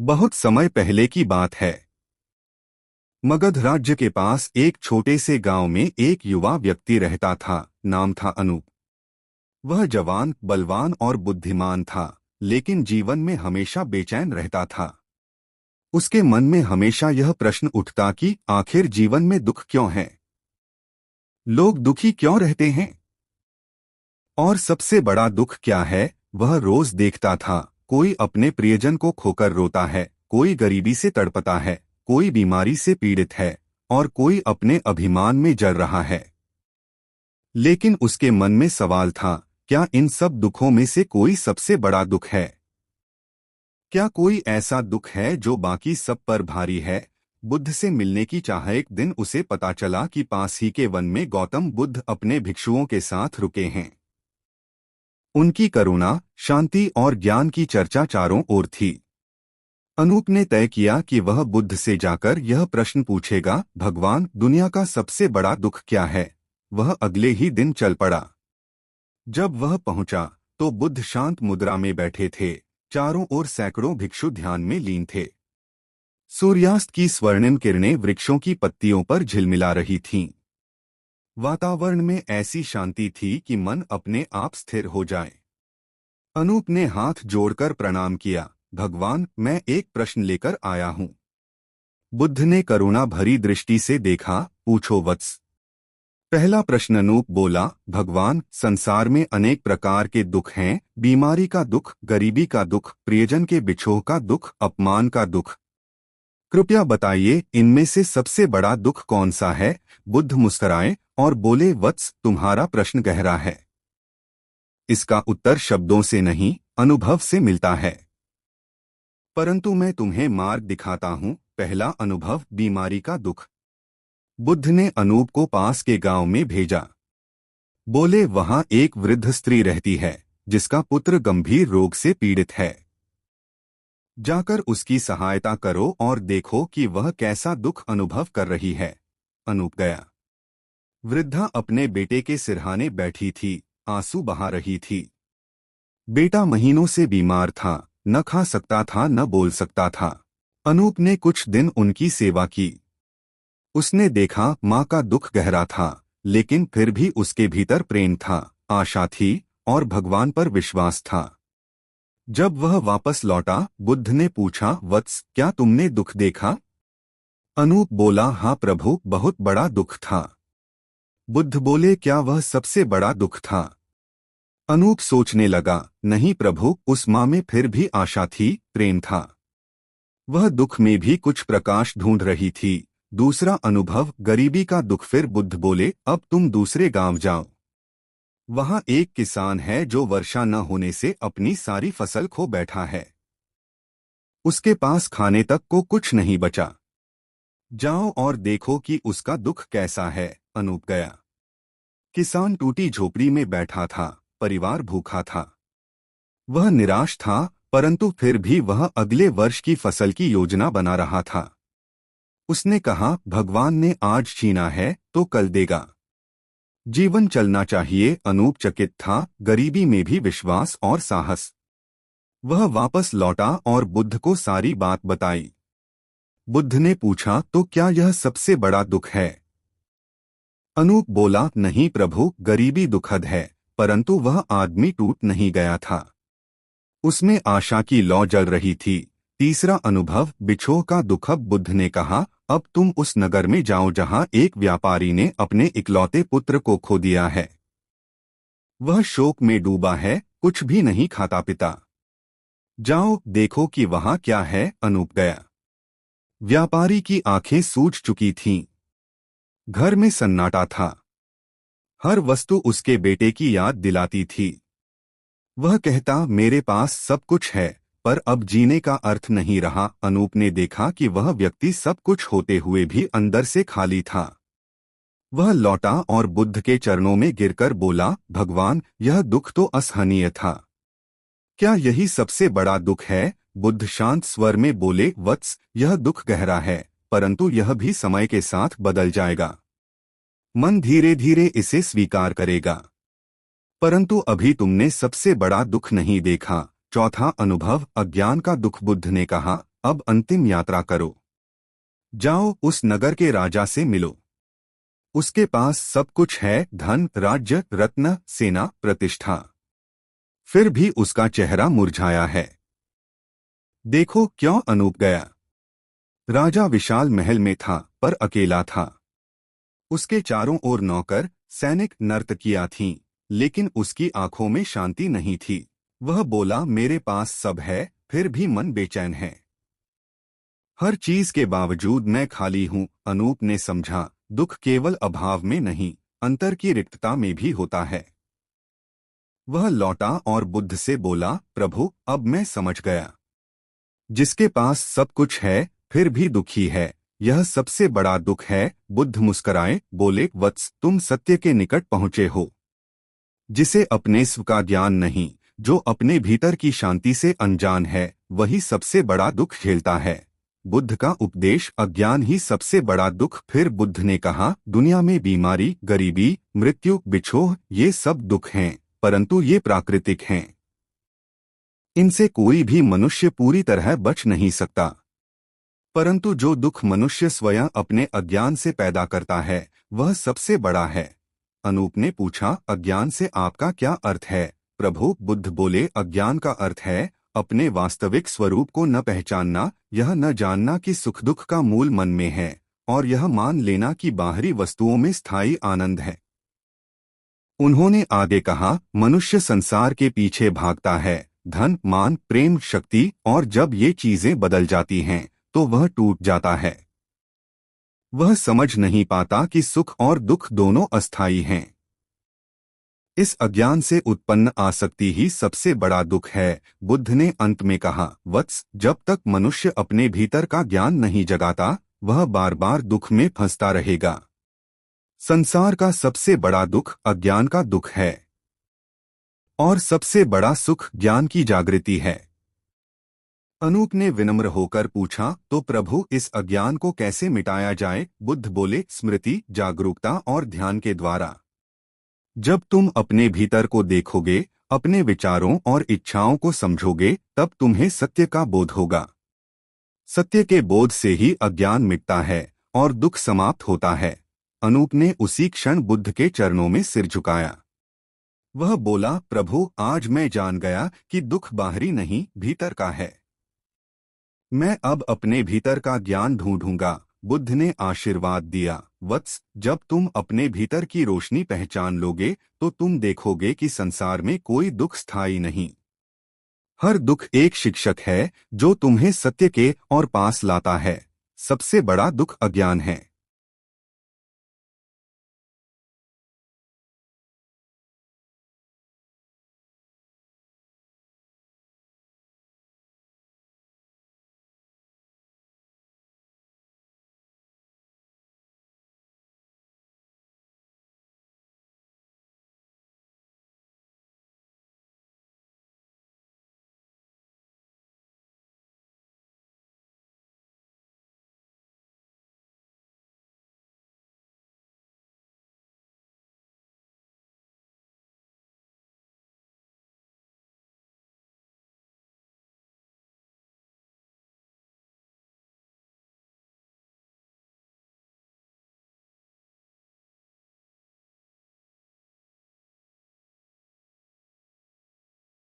बहुत समय पहले की बात है। मगध राज्य के पास एक छोटे से गांव में एक युवा व्यक्ति रहता था। नाम था अनूप। वह जवान, बलवान और बुद्धिमान था, लेकिन जीवन में हमेशा बेचैन रहता था। उसके मन में हमेशा यह प्रश्न उठता कि आखिर जीवन में दुख क्यों है, लोग दुखी क्यों रहते हैं, और सबसे बड़ा दुख क्या है। वह रोज देखता था, कोई अपने प्रियजन को खोकर रोता है, कोई गरीबी से तड़पता है, कोई बीमारी से पीड़ित है, और कोई अपने अभिमान में जल रहा है। लेकिन उसके मन में सवाल था, क्या इन सब दुखों में से कोई सबसे बड़ा दुख है? क्या कोई ऐसा दुख है जो बाकी सब पर भारी है? बुद्ध से मिलने की चाह। एक दिन उसे पता चला कि पास ही के वन में गौतम बुद्ध अपने भिक्षुओं के साथ रुके हैं। उनकी करुणा, शांति और ज्ञान की चर्चा चारों ओर थी। अनूप ने तय किया कि वह बुद्ध से जाकर यह प्रश्न पूछेगा, भगवान, दुनिया का सबसे बड़ा दुख क्या है? वह अगले ही दिन चल पड़ा। जब वह पहुंचा तो बुद्ध शांत मुद्रा में बैठे थे। चारों ओर सैकड़ों भिक्षु ध्यान में लीन थे। सूर्यास्त की स्वर्णिम किरणें वृक्षों की पत्तियों पर झिलमिला रही थीं। वातावरण में ऐसी शांति थी कि मन अपने आप स्थिर हो जाए। अनूप ने हाथ जोड़कर प्रणाम किया, भगवान, मैं एक प्रश्न लेकर आया हूं। बुद्ध ने करुणा भरी दृष्टि से देखा, पूछो वत्स। पहला प्रश्न। अनूप बोला, भगवान, संसार में अनेक प्रकार के दुख हैं, बीमारी का दुख, गरीबी का दुख, प्रियजन के बिछोह का दुख, अपमान का दुख। कृपया बताइए, इनमें से सबसे बड़ा दुख कौन सा है? बुद्ध मुस्कुराए और बोले, वत्स, तुम्हारा प्रश्न गहरा है। इसका उत्तर शब्दों से नहीं, अनुभव से मिलता है। परंतु मैं तुम्हें मार्ग दिखाता हूँ। पहला अनुभव, बीमारी का दुख। बुद्ध ने अनूप को पास के गांव में भेजा। बोले, वहां एक वृद्ध स्त्री रहती है जिसका पुत्र गंभीर रोग से पीड़ित है। जाकर उसकी सहायता करो और देखो कि वह कैसा दुख अनुभव कर रही है। अनूप गया। वृद्धा अपने बेटे के सिरहाने बैठी थी, आंसू बहा रही थी। बेटा महीनों से बीमार था, न खा सकता था न बोल सकता था। अनूप ने कुछ दिन उनकी सेवा की। उसने देखा माँ का दुख गहरा था, लेकिन फिर भी उसके भीतर प्रेम था, आशा थी और भगवान पर विश्वास था। जब वह वापस लौटा, बुद्ध ने पूछा, वत्स, क्या तुमने दुख देखा? अनूप बोला, हाँ प्रभु, बहुत बड़ा दुख था। बुद्ध बोले, क्या वह सबसे बड़ा दुख था? अनूप सोचने लगा, नहीं प्रभु, उस माँ में फिर भी आशा थी, प्रेम था। वह दुख में भी कुछ प्रकाश ढूंढ रही थी। दूसरा अनुभव, गरीबी का दुख। फिर बुद्ध बोले, अब तुम दूसरे गांव जाओ। वहां एक किसान है जो वर्षा न होने से अपनी सारी फसल खो बैठा है। उसके पास खाने तक को कुछ नहीं बचा। जाओ और देखो कि उसका दुख कैसा है। अनूप गया। किसान टूटी झोपड़ी में बैठा था, परिवार भूखा था। वह निराश था, परंतु फिर भी वह अगले वर्ष की फसल की योजना बना रहा था। उसने कहा, भगवान ने आज छीना है तो कल देगा। जीवन चलना चाहिए। अनूप चकित था, गरीबी में भी विश्वास और साहस। वह वापस लौटा और बुद्ध को सारी बात बताई। बुद्ध ने पूछा, तो क्या यह सबसे बड़ा दुख है? अनूप बोला, नहीं प्रभु, गरीबी दुखद है, परंतु वह आदमी टूट नहीं गया था। उसमें आशा की लौ जल रही थी। तीसरा अनुभव, बिछोह का दुख। अब बुद्ध ने कहा, अब तुम उस नगर में जाओ जहां एक व्यापारी ने अपने इकलौते पुत्र को खो दिया है। वह शोक में डूबा है, कुछ भी नहीं खाता पिता। जाओ, देखो कि वहां क्या है। अनूप गया। व्यापारी की आंखें सूज चुकी थीं। घर में सन्नाटा था। हर वस्तु उसके बेटे की याद दिलाती थी। वह कहता, मेरे पास सब कुछ है, पर अब जीने का अर्थ नहीं रहा। अनूप ने देखा कि वह व्यक्ति सब कुछ होते हुए भी अंदर से खाली था। वह लौटा और बुद्ध के चरणों में गिरकर बोला, भगवान, यह दुख तो असहनीय था। क्या यही सबसे बड़ा दुख है? बुद्ध शांत स्वर में बोले, वत्स, यह दुख गहरा है, परंतु यह भी समय के साथ बदल जाएगा। मन धीरे धीरे इसे स्वीकार करेगा। परंतु अभी तुमने सबसे बड़ा दुख नहीं देखा। चौथा अनुभव, अज्ञान का दुख। बुद्ध ने कहा, अब अंतिम यात्रा करो। जाओ उस नगर के राजा से मिलो। उसके पास सब कुछ है, धन, राज्य, रत्न, सेना, प्रतिष्ठा। फिर भी उसका चेहरा मुरझाया है। देखो क्यों अनूप गया। राजा विशाल महल में था पर अकेला था। उसके चारों ओर नौकर, सैनिक, नर्तकियां थीं, लेकिन उसकी आंखों में शांति नहीं थी। वह बोला, मेरे पास सब है, फिर भी मन बेचैन है। हर चीज के बावजूद मैं खाली हूँ। अनूप ने समझा, दुख केवल अभाव में नहीं, अंतर की रिक्तता में भी होता है। वह लौटा और बुद्ध से बोला, प्रभु, अब मैं समझ गया। जिसके पास सब कुछ है फिर भी दुखी है, यह सबसे बड़ा दुख है। बुद्ध मुस्कराए, बोले, वत्स, तुम सत्य के निकट पहुंचे हो। जिसे अपने स्व का ज्ञान नहीं, जो अपने भीतर की शांति से अनजान है, वही सबसे बड़ा दुख झेलता है। बुद्ध का उपदेश, अज्ञान ही सबसे बड़ा दुख। फिर बुद्ध ने कहा, दुनिया में बीमारी, गरीबी, मृत्यु, बिछोह, ये सब दुख हैं, परंतु ये प्राकृतिक हैं। इनसे कोई भी मनुष्य पूरी तरह बच नहीं सकता। परंतु जो दुख मनुष्य स्वयं अपने अज्ञान से पैदा करता है, वह सबसे बड़ा है। अनूप ने पूछा, अज्ञान से आपका क्या अर्थ है? प्रभु, बुद्ध बोले, अज्ञान का अर्थ है अपने वास्तविक स्वरूप को न पहचानना, यह न जानना कि सुख दुख का मूल मन में है, और यह मान लेना कि बाहरी वस्तुओं में स्थायी आनंद है। उन्होंने आगे कहा, मनुष्य संसार के पीछे भागता है, धन, मान, प्रेम, शक्ति, और जब ये चीजें बदल जाती हैं तो वह टूट जाता है। वह समझ नहीं पाता कि सुख और दुख दोनों अस्थायी हैं। इस अज्ञान से उत्पन्न आसक्ति ही सबसे बड़ा दुख है। बुद्ध ने अंत में कहा, वत्स, जब तक मनुष्य अपने भीतर का ज्ञान नहीं जगाता, वह बार बार दुख में फंसता रहेगा। संसार का सबसे बड़ा दुख अज्ञान का दुख है, और सबसे बड़ा सुख ज्ञान की जागृति है। अनूप ने विनम्र होकर पूछा, तो प्रभु, इस अज्ञान को कैसे मिटाया जाए? बुद्ध बोले, स्मृति, जागरूकता और ध्यान के द्वारा। जब तुम अपने भीतर को देखोगे, अपने विचारों और इच्छाओं को समझोगे, तब तुम्हें सत्य का बोध होगा। सत्य के बोध से ही अज्ञान मिटता है और दुख समाप्त होता है। अनूप ने उसी क्षण बुद्ध के चरणों में सिर झुकाया। वह बोला, प्रभु, आज मैं जान गया कि दुख बाहरी नहीं, भीतर का है। मैं अब अपने भीतर का ज्ञान ढूंढूंगा। बुद्ध ने आशीर्वाद दिया, वत्स, जब तुम अपने भीतर की रोशनी पहचान लोगे तो तुम देखोगे कि संसार में कोई दुख स्थायी नहीं। हर दुख एक शिक्षक है जो तुम्हें सत्य के और पास लाता है। सबसे बड़ा दुख अज्ञान है।